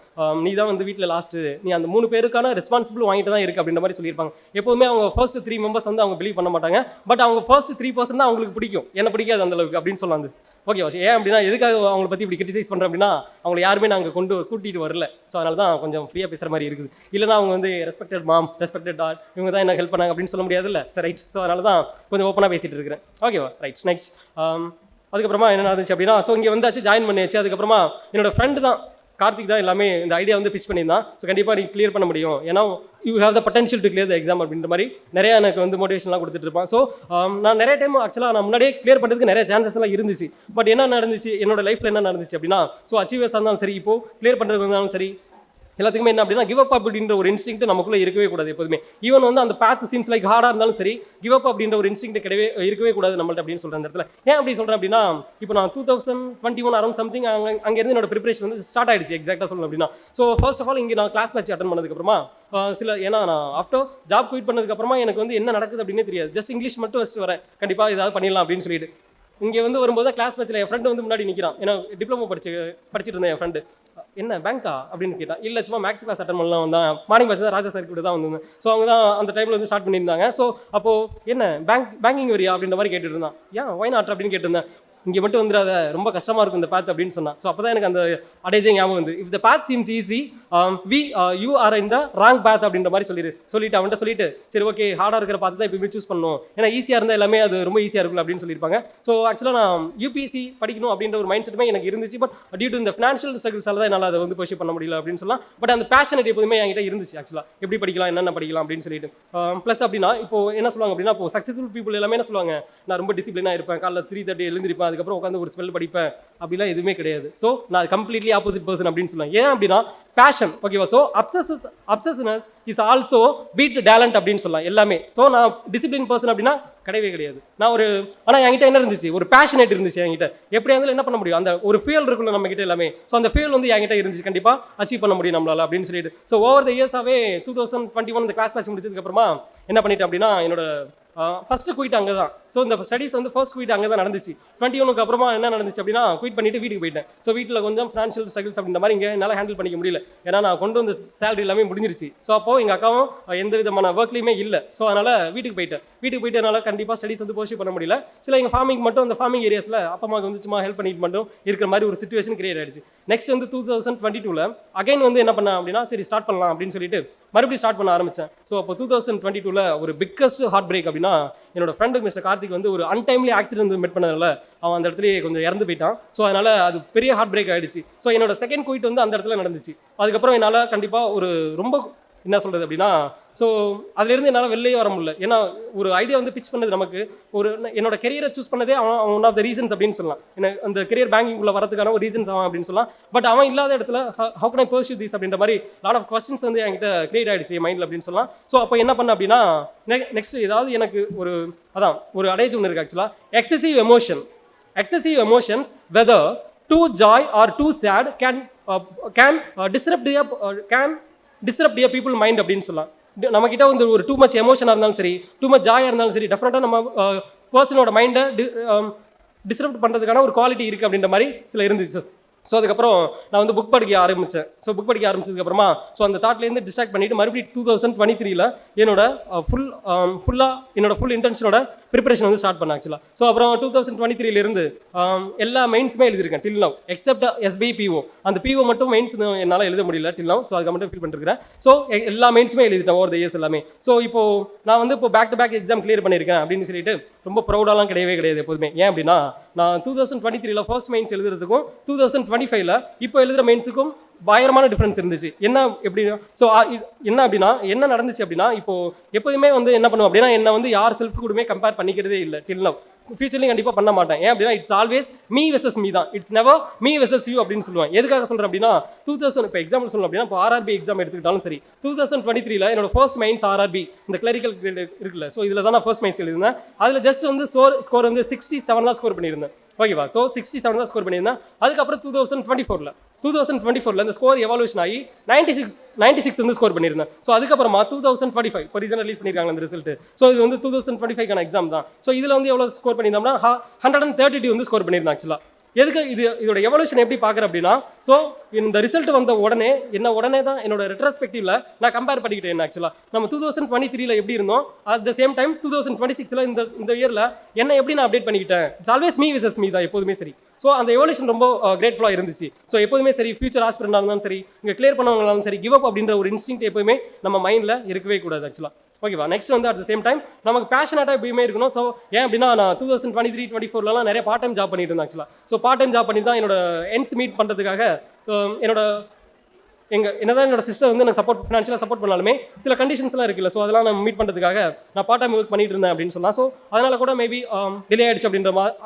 நீ தான் வந்து வீட்டில் லாஸ்ட்டு, நீ அந்த 3 பேருக்கான ரெஸ்பான்சிபிள் வாங்கிட்டு தான் இருக்குது அப்படின்ற மாதிரி சொல்லியிருப்பாங்க. எப்போவுமே அவங்க ஃபர்ஸ்ட் 3 members வந்து அவங்க பிலீவ் பண்ண மாட்டாங்க. பட் அவங்க ஃபர்ஸ்ட் 3% தான் அவங்களுக்கு பிடிக்கும், என்ன பிடிக்காது அந்த அளவுக்கு அப்படின்னு சொல்லலாம். ஓகே ஏன் அப்படின்னா, எதுக்காக அவங்கள பற்றி இப்படி கிரிட்டிசைஸ் பண்ணுறேன் அப்படின்னா, அவங்களை யாருமே நாங்கள் கூட்டிகிட்டு வரல. ஸோ அதனால தான் கொஞ்சம் ஃப்ரீயாக பேசுகிற மாதிரி இருக்குது. இல்லைனா அவங்க வந்து ரெஸ்பெக்டட் மாம், ரெஸ்பெக்டட் டாட், இவங்க தான் என்ன ஹெல்ப் பண்ணாங்க அப்படின்னு சொல்ல முடியாதுல்ல. சரி ரைட். ஸோ அதனால தான் கொஞ்சம் ஓப்பனாக பேசிகிட்டு இருக்கிறேன். ஓகேவா ரைட். நெக்ஸ்ட் அதுக்கப்புறமா என்ன நடந்துச்சு அப்படின்னா, ஸோ இங்கே வந்தாச்சு, ஜாயின் பண்ணியாச்சு. அதுக்கப்புறமா என்னோட ஃப்ரெண்டு தான் கார்த்திக் தான் எல்லாமே இந்த ஐடியா வந்து பிச் பண்ணியிருந்தான். ஸோ கண்டிப்பாக நீ கிளியர் பண்ண முடியும், ஏன்னா you have the potential to clear the exam அப்படின்ற மாதிரி நிறையா எனக்கு வந்து மோட்டிவேஷன்லாம் கொடுத்துட்டு இருப்பான். ஸோ நான் நிறைய டைம் ஆக்சுவலாக நான் முன்னாடியே கிளியர் பண்ணுறதுக்கு நிறைய சான்சஸ் எல்லாம் இருந்துச்சு. பட் என்ன நடந்துச்சு என்னோட லைஃப்பில் என்ன நடந்துச்சு அப்படின்னா, ஸோ அச்சீவர்ஸாக இருந்தாலும் சரி, இப்போ கிளியர் பண்ணுறதுக்கு இருந்தாலும் சரி, எல்லாத்துக்குமே என்ன அப்படின்னா கிவ் அப் அப்படின்ற ஒரு இன்ஸ்டிங்க்ட் நமக்குள்ளே இருக்கவே கூடாது எப்போதுமே. ஈவன் வந்து அந்த பாத் சீன்ஸ் லைக் ஹார்டாக இருந்தாலும் சரி, கிவ் அப் அப்படின்ற ஒரு இன்ஸ்டிங்க்ட் இருக்கவே கூடாது நம்மள்ட்ட அப்படின்னு சொல்கிறேன். அந்த இடத்துல ஏன் அப்படி சொல்கிறேன் அப்படின்னா, இப்போ நான் 2021 அரௌண்ட் சம்திங் அங்கேருந்து என்னோட ப்ரிப்பரேஷன் வந்து ஸ்டார்ட் ஆயிடுச்சு. எக்ஸாக்டாக சொல்லணும் அப்படின்னா, ஸோ ஃபர்ஸ்ட் ஆஃப் ஆல் இங்கே நான் கிளாஸ் மேட்ச் அட்டன் பண்ணதுக்கப்புறமா ஏன்னா நான் ஆஃப்டர் ஜாப் குயிட் பண்ணதுக்கப்புறமா எனக்கு வந்து என்ன நடக்குது அப்படின்னே தெரியாது. ஜஸ்ட் இங்கிலீஷ் மட்டும் வச்சுட்டு வரேன், கண்டிப்பாக ஏதாவது பண்ணிடலாம் அப்படின்னு சொல்லிட்டு. இங்கே வந்து வரும்போது கிளாஸ் மேட்ச்சில் என் ஃப்ரெண்டு வந்து முன்னாடி நிற்கிறான். ஏன்னா டிப்ளமோ படிச்சுட்டு இருந்தேன். என் ஃப்ரெண்டு என்ன பேங்க்கா அப்படின்னு கேட்டான். இல்லை சும்மா மேக்ஸ் கிளாஸ் அட்டன் பண்ணலாம் வந்தான், மார்னிங் பஸ் தான் ராஜா சார் கூட தான் வந்திருந்தேன். ஸோ அவங்க தான் அந்த டைமில் வந்து ஸ்டார்ட் பண்ணியிருந்தாங்க. ஸோ அப்போது என்ன பேங்கிங் வரியா அப்படின்ற மாதிரி கேட்டுட்டு இருந்தான். ஏன் ஒய் நாட் அப்படின்னு கேட்டிருந்தேன். இங்கே மட்டும் வந்துடாத, ரொம்ப கஷ்டமாக இருக்கும் இந்த பாத் அப்படின்னு சொன்னான். ஸோ அப்போ தான் எனக்கு அந்த அடைஜே ஞாபகம் வந்து, if the path seems easy you are in the wrong path அப்படின்ற மாதிரி சொல்லிட்டு அவன்கிட்ட சொல்லிட்டு சரி ஓகே ஹார்டாக இருக்கிற பார்த்து தான் இப்போ சூஸ் பண்ணணும், ஏன்னா ஈஸியாக இருந்தால் எல்லாமே அது ரொம்ப ஈஸியாக இருக்கும் அப்படின்னு சொல்லியிருப்பாங்க. ஸோ ஆக்சுவலாக நான் யூபிஎஸ்சி படிக்கணும் அப்படின்ற ஒரு மைண்ட் செட்டுமே எனக்கு இருந்துச்சு. பட் டியூ டு இந்த ஃபினான்ஷியல் ஸ்ட்ரகிள்ஸால தான் என்னால் அதை வந்து பர்சூ பண்ண முடியல அப்படின்னு சொல்லலாம். பட் அந்த பேஷனட் எப்போதுமே என்கிட்ட இருந்துச்சு ஆக்சுவலாக, எப்படி படிக்கலாம் என்னென்ன படிக்கலாம் அப்படின்னு சொல்லிட்டு. ப்ளஸ் அப்படின்னா இப்போ என்ன சொல்லுவாங்க அப்படின்னா, இப்போ சக்ஸஸ்ஃபுல் பீப்புள் எல்லாமே என்ன சொல்லுவாங்க, நான் ரொம்ப டிசிப்ளினாக இருப்பேன், காலைல 3:30 எழுந்திருப்பேன், அதுக்கப்புறம் உட்காந்து ஒரு ஸ்பெல் படிப்பேன், அப்படிலாம் எதுவுமே கிடையாது. ஸோ நான் கம்ப்ளீட்லி ஆப்போசிட் பர்சன் அப்படின்னு சொல்லுவேன். ஏன் அப்படின்னா பேஷன், ஓகேவா. So obsessiveness is also beat talent அப்படின்னு சொல்லலாம் எல்லாமே. ஸோ நான் டிசிப்ளின் பர்சன் அப்படின்னா கிடையவே கிடையாது. நான் ஒரு ஆனால் என்கிட்ட என்ன இருந்துச்சு, ஒரு பேஷனேட் இருந்துச்சு என்கிட்ட. எப்படியா இருந்தாலும் என்ன பண்ண முடியும், அந்த ஒரு ஃபியூல் இருக்குல்ல நம்ம கிட்ட எல்லாமே. ஸோ அந்த ஃபியூல் வந்து என்கிட்ட இருந்துச்சு, கண்டிப்பாக அச்சீவ் பண்ண முடியும் நம்மளால அப்படின்னு சொல்லிட்டு. ஸோ ஓவர் த இயர்ஸாகவே 2021 இந்த கிளாஸ் பேட்ச் முடிச்சதுக்கப்புறமா என்ன பண்ணிட்டேன் அப்படின்னா, என்னோட ஃபஸ்ட்டு குயிட் அங்கே தான். ஸோ இந்த ஸ்டடீஸ் வந்து ஃபர்ஸ்ட் குயிட் அங்கே தான் நடந்துச்சு. 21க்கு அப்புறமா என்ன நடந்துச்சு அப்படின்னா, குயிட் பண்ணிட்டு வீட்டுக்கு போயிட்டேன். ஸோ வீட்டில் கொஞ்சம் ஃபினான்ஷியல் ஸ்ட்ரகிள்ஸ் அப்படின்ற மாதிரி இங்கே என்னால் ஹேண்டில் பண்ணிக்க முடியல. ஏன்னா நான் கொண்டு வந்த சேலரி எல்லாமே முடிஞ்சிருச்சு. ஸோ அப்போ எங்கள் அக்காவும் எந்த விதமான ஒர்க்லையுமே இல்லை. ஸோ அதனால் வீட்டுக்கு போயிட்டு என்னால் கண்டிப்பாக ஸ்டடீஸ் வந்து பர்சூ பண்ண முடியல. சில எங்கள் ஃபார்மிங் மட்டும் அந்த ஃபார்மிங் ஏரியாஸில் அப்பா அம்மாவுக்கு வந்து சும்மா ஹெல்ப் பண்ணிட்டு மட்டும் இருக்கிற மாதிரி ஒரு சிச்சுவேஷன் கிரியேட் ஆயிடுச்சு. நெக்ஸ்ட் வந்து 2022 அகைன் வந்து என்ன பண்ணேன் அப்படின்னா, சரி ஸ்டார்ட் பண்ணலாம் அப்படின்னு சொல்லிட்டு மறுபடியும் ஸ்டார்ட் பண்ண ஆரம்பித்தேன். ஸோ அப்போ 2022 ஒரு பிக்கஸ்ட் ஹார்ட் பிரேக் அப்படின்னா, என்னோட ஃப்ரெண்டு மிஸ்டர் கார்த்திக் வந்து ஒரு அன்டைம்லி ஆக்சிடென்ட் மெட் பண்ணதில்ல, அவன் அந்த இடத்துலயே கொஞ்சம் இறந்து போயிட்டான். ஸோ அதனால் அது பெரிய ஹார்ட் பிரேக் ஆகிடுச்சு. ஸோ என்னோட செகண்ட் குயிட் வந்து அந்த இடத்துல நடந்துச்சு. அதுக்கப்புறம் என்னால் கண்டிப்பாக ஒரு ரொம்ப என்ன சொல்கிறது அப்படின்னா, ஸோ அதுலேருந்து என்னால் வெளியே வர முடியல. ஏன்னா ஒரு ஐடியா வந்து பிச் பண்ணது நமக்கு ஒரு என்னோட கெரியரை சூஸ் பண்ணதே அவன் ஒன் ஆஃப் த ரீசன்ஸ் அப்படின்னு சொல்லலாம். எனக்கு அந்த கெரியர் பேங்கிங்குள்ளே வரதுக்கான ஒரு ரீசன்ஸ் அவன் அப்படின்னு சொல்லலாம். பட் அவன் இல்லாத இடத்துல how can I pursue this அப்படின்ற மாதிரி லாட் ஆஃப் கொஸ்டின்ஸ் வந்து என்கிட்ட கிரியேட் ஆகிடுச்சு என் மைண்டில் அப்படின்னு சொல்லலாம். ஸோ அப்போ என்ன பண்ண அப்படின்னா, நெக்ஸ்ட் ஏதாவது எனக்கு ஒரு அடேஜ் ஒன்று இருக்குது ஆக்சுவலாக. Excessive emotions whether to joy or to sad can disrupt your people mind அப்படின்னு சொல்லலாம். நம்மக்கிட்ட வந்து ஒரு டூ மச் எமோஷனாக இருந்தாலும் சரி, டூ மச் ஜாயாக இருந்தாலும் சரி, டெஃபினட்டாக நம்ம பர்சனோட மைண்டை டிஸ்ரப்ட் பண்ணுறதுக்கான ஒரு குவாலிட்டி இருக்குது அப்படின்ற மாதிரி சில இருந்துச்சு. ஸோ அதுக்கப்புறம் நான் வந்து புக் படிக்க ஆரம்பித்தேன். ஸோ புக் படிக்க ஆரம்பிச்சதுக்கப்புறமா ஸோ அந்த தாட்லேருந்து டிஸ்ட்ராக்ட் பண்ணிவிட்டு மறுபடியும் 2023 என்னோட ஃபுல் இன்டென்ஷனோட ப்ரிப்பரேஷன் வந்து ஸ்டார்ட் பண்ணேன் ஆக்சுவலாக. ஸோ அப்புறம் 2023 எல்லா மெயின்ஸுமே எழுதியிருக்கேன் till now, except SBI PO. அந்த பிஓ மட்டும் மெயின்ஸ் என்னால் எழுத முடியல டில் நவ். ஸோ அதுக்கு மட்டும் ஃபீல் பண்ணிருக்கிறேன். ஸோ எல்லா மெயின்ஸுமே எழுதிட்டேன் ஓவர் த இயர்ஸ் எல்லாமே. ஸோ இப்போது நான் வந்து இப்போ back to back exam clear பண்ணியிருக்கேன் அப்படின்னு சொல்லிட்டு ரொம்ப ப்ரௌடாலாம் கிடையாது எப்போதுமே. ஏன் அப்படின்னா, நான் 2023 ஃபர்ஸ்ட் மெயின்ஸ் எழுதுறதுக்கும் 2025 இப்போ எழுதுகிற மெயின்ஸுக்கும் பயங்கரமான டிஃப்ரென்ஸ் இருந்துச்சு. என்ன நடந்துச்சு அப்படின்னா, இப்போ எப்போதுமே வந்து என்ன பண்ணுவோம் அப்படின்னா, என்ன வந்து யார் செல்ஃப் கூடமே கம்பேர் பண்ணிக்கிறதே இல்லை டில் நவ். ஃபியூச்சர்லையும் கண்டிப்பாக பண்ண மாட்டேன். ஏன் அப்படின்னா, it's always me versus me தான், it's never me versus you அப்படின்னு சொல்லுவேன். எதுக்காக சொல்கிறேன் அப்படின்னா, இப்போ எக்ஸாம்பிள் சொல்லணும் அப்படின்னா, இப்போ ஆர்ஆர்பி எக்ஸாம் எடுத்துக்கிட்டாலும் சரி, 2023 என்னோட ஃபர்ஸ்ட் மெயின்ஸ் ஆர்ஆர்பி இந்த கிளரிக்கல் இருக்குல்ல, ஸோ இதில் தான் நான் ஃபர்ஸ்ட் மெயின்ஸ் எழுதிருந்தேன். அதில் ஜஸ்ட் வந்து ஸ்கோர் வந்து 67 தான் ஸ்கோர் பண்ணியிருந்தேன், ஓகேவா. ஸோ 67 தான் ஸ்கோர் பண்ணியிருந்தேன். அதுக்கப்புறம் 2024 இந்த ஸ்கோர் எவாலுவேஷன் ஆகி 96 வந்து ஸ்கோர் பண்ணியிருந்தேன். ஸோ அதுக்கப்புறமா 2025 இப்போ ரீசன் ரிலீஸ் பண்ணியிருக்காங்க அந்த ரிசல்ட். ஸோ இது வந்து 2025 எக்ஸாம் தான். ஸோ இதில் வந்து எவ்வளோ ஸ்கோர் பண்ணியிருந்தோம்னா 132 வந்து ஸ்கோர் பண்ணியிருந்தேன் ஆக்சுவலாக. எதுக்கு இதோட எவல்யூஷன் எப்படி பார்க்குறேன் அப்படின்னா, ஸோ இந்த ரிசல்ட் வந்த உடனே தான் என்னோட ரெட்ரோஸ்பெக்டிவ்ல நான் கம்பேர் பண்ணிக்கிட்டேன். ஆக்சுவலாக நம்ம 2023 எப்படி இருந்தோம், அட் த சேம் டைம் 2026 இந்த இயரில் என்ன எப்படி நான் அப்டேட் பண்ணிக்கிட்டேன். It's always me versus me தான் எப்போதுமே சரி. ஸோ அந்த எவல்யூஷன் ரொம்ப கிரேட்ஃபுல்லாக இருந்துச்சு. ஸோ எப்போதுமே சரி, ஃபியூச்சர் ஆஸ்பிரண்டாக இருந்தாலும் சரி, இங்கே கிளியர் பண்ணவங்களாலும் சரி, கிவ் அப் அப்படின்ற ஒரு இன்ஸ்டிங்க்ட் எப்போதுமே நம்ம மைண்டில் இருக்கவே கூடாது ஆக்சுவலாக, ஓகேவா. நெக்ஸ்ட் வந்து அட் த சேம் டைம் நமக்கு பேஷனட்டாக எப்பயுமே இருக்கணும். ஸோ ஏன் அப்படின்னா, நான் 2023-24 நிறைய பார்ட் டைம் ஜாப் பண்ணிட்டு இருந்தேன் ஆக்சுவலாக. ஸோ பார்ட் டைம் ஜாப் பண்ணி தான் என்னோட எண்ட்ஸ் மீட் பண்ணுறதுக்காக, ஸோ என்னதான் என்னோட சிஸ்டர் வந்து எனக்கு ஃபினான்ஷியலாக சப்போர்ட் பண்ணாலுமே சில கண்டிஷன்ஸ்லாம் இருக்குல்ல, ஸோ அதெல்லாம் நான் மீட் பண்ணுறதுக்காக நான் பார்ட் டைம் ஒர்க் பண்ணிட்டு இருந்தேன் அப்படின்னு சொல்லலாம். ஸோ அதனால் கூட மேபி டிலே ஆகிடுச்சு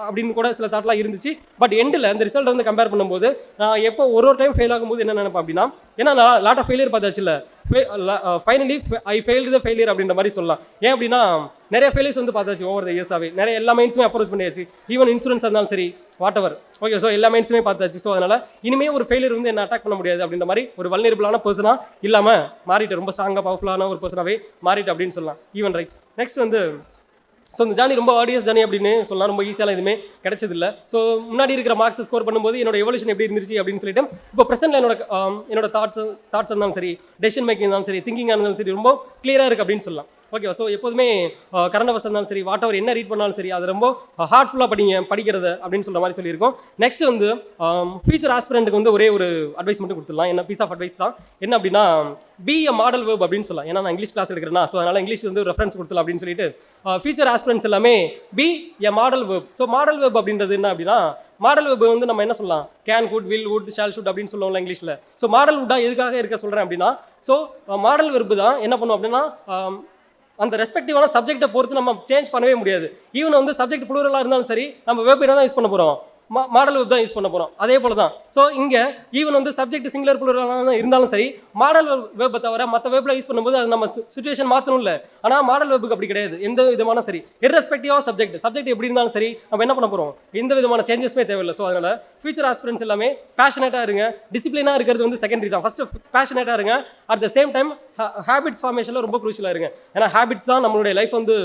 அப்படின்னு கூட சில தாட்லாம் இருந்துச்சு. பட் எண்டில் இந்த ரிசல்ட் வந்து கம்பேர் பண்ணும்போது நான் எப்போ ஒரு டைம் ஃபெயில் ஆகும்போது என்ன நினைப்பேன் அப்படின்னா, ஏன்னா நான் லாட் ஆஃப் ஃபெயிலியர் பார்த்தாச்சு இல்லை, finally I failed the failure அப்படின்ற மாதிரி சொல்லலாம். ஏன் அப்படின்னா, நிறைய ஃபெயிலியர்ஸ் வந்து பார்த்தாச்சு ஓவர் த இயர்ஸாகவே. நிறைய எல்லா மைண்ட்ஸுமே அப்ரோச் பண்ணியாச்சு, ஈவன் இன்சூரன்ஸ் இருந்தாலும் சரி, வாட் எவர், ஓகே. ஸோ எல்லா மைண்ட்ஸுமே பார்த்தாச்சு. ஸோ அதனால் இனிமேல் ஒரு ஃபெயிலியர் வந்து என்ன அட்டாக் பண்ண முடியாது அப்படின்ற மாதிரி ஒரு வல்னரபிளான பர்சனாக இல்லாமல் மாறிட்டு, ரொம்ப ஸ்ட்ராங்காக பவர்ஃபுல்லான ஒரு பர்சனாகவே மாறிட்டு அப்படின்னு சொல்லலாம். Even right. நெக்ஸ்ட் வந்து ஸோ இந்த ஜானி ரொம்ப ஆடியஸ் ஜானி அப்படின்னு சொல்லலாம். ரொம்ப ஈஸியாக எதுவுமே கிடைச்சதில்லை. ஸோ முன்னாடி இருக்கிற மார்க்ஸ் ஸ்கோர் பண்ணும்போது என்னோட எவல்யூஷன் எப்படி இருந்துச்சு அப்படின்னு சொல்லிட்டு, இப்போ ப்ரெசென்ட்ல என்னோட தாட்ஸ் இருந்தாலும் சரி, டெசிஷன் மேக்கிங் இருந்தாலும் சரி, திங்கிங்காக இருந்தாலும் சரி, ரொம்ப கிளியராக இருக்குது அப்படின்னு சொல்லலாம். ஓகேவா. ஸோ எப்போதுமே கரண்ட் அவர்ஸ் இருந்தாலும் சரி, வாட் எவர் என்ன ரீட் பண்ணாலும் சரி, அது ரொம்ப ஹார்ட்ஃபுல்லாக படிக்கிறது அப்படின்னு சொல்கிற மாதிரி சொல்லியிருக்கோம். நெக்ஸ்ட் வந்து ஃபியூச்சர் ஆஸ்பிரண்ட்டுக்கு வந்து ஒரே ஒரு அட்வைஸ் மட்டும் கொடுத்துடலாம். என்ன பீஸ் ஆஃப் அட்வைஸ் தான் என்ன அப்படின்னா, பி எ மாடல் வேர்ப் அப்படின்னு சொல்லலாம். ஏன்னா நான் இங்கிலீஷ் கிளாஸ் எடுக்கிறேன்னா, ஸோ அதனால் இங்கிலீஷ் வந்து ரெஃபரன்ஸ் கொடுத்துலாம் அப்படின்னு சொல்லிட்டு ஃபியூச்சர் ஆஸ்பிரண்ட்ஸ் எல்லாமே be a modal verb. So modal verb அப்படின்றது என்ன அப்படின்னா, மாடல் வெப் வந்து நம்ம என்ன சொல்லலாம், can, could, will, would, shall, should அப்படின்னு சொல்லுவோம்ல இங்கிலீஷில். ஸோ மாடல் வுட்டா எதுக்காக இருக்க சொல்கிறேன் அப்படின்னா, ஸோ மாடல் வெர்பு தான் என்ன பண்ணும் அப்படின்னா, அந்த ரெஸ்பெக்டிவான சப்ஜெக்டை பொறுத்து நம்ம சேஞ்ச் பண்ணவே முடியாது. ஈவன் வந்து சப்ஜெக்ட் ப்ளூரலாக இருந்தாலும் சரி, நம்ம வெப் என்ன தான் யூஸ் பண்ண போகிறோம், மாடல் வெப் தான் யூஸ் பண்ண போகிறோம். அதே போல தான். ஸோ இங்கே ஈவன் வந்து சப்ஜெக்ட் சிங்குலர் ப்ளூரலாக இருந்தாலும் சரி, மாடல் வெப்பை தவிர மற்ற வெப்பில் யூஸ் பண்ணும்போது அது நம்ம சுச்சுவேஷன் மாற்றணும் இல்லை. ஆனால் மாடல் வெப்புக்கு அப்படி கிடையாது. எந்த விதமான சரி இர்ரெஸ்பெக்டிவ் சப்ஜெக்ட் எப்படி இருந்தாலும் சரி, நம்ம என்ன பண்ண போகிறோம், எந்த விதமான சேஞ்சஸுமே தேவையில்லை. ஸோ அதனால் ஃபியூச்சர் ஆஸ்பிரண்ட்ஸ் எல்லாமே பேஷனேட்டாக இருங்க. டிசிப்ளினாக இருக்கிறது வந்து செகண்டரி தான். ஃபஸ்ட்டு பேஷனேட்டாக இருங்க. At the same time habits ஃபார்மேஷனில் ரொம்ப க்ரூஷியலாக இருங்க. ஏன்னா ஹேபிட்ஸ் தான் நம்மளுடைய லைஃப் வந்து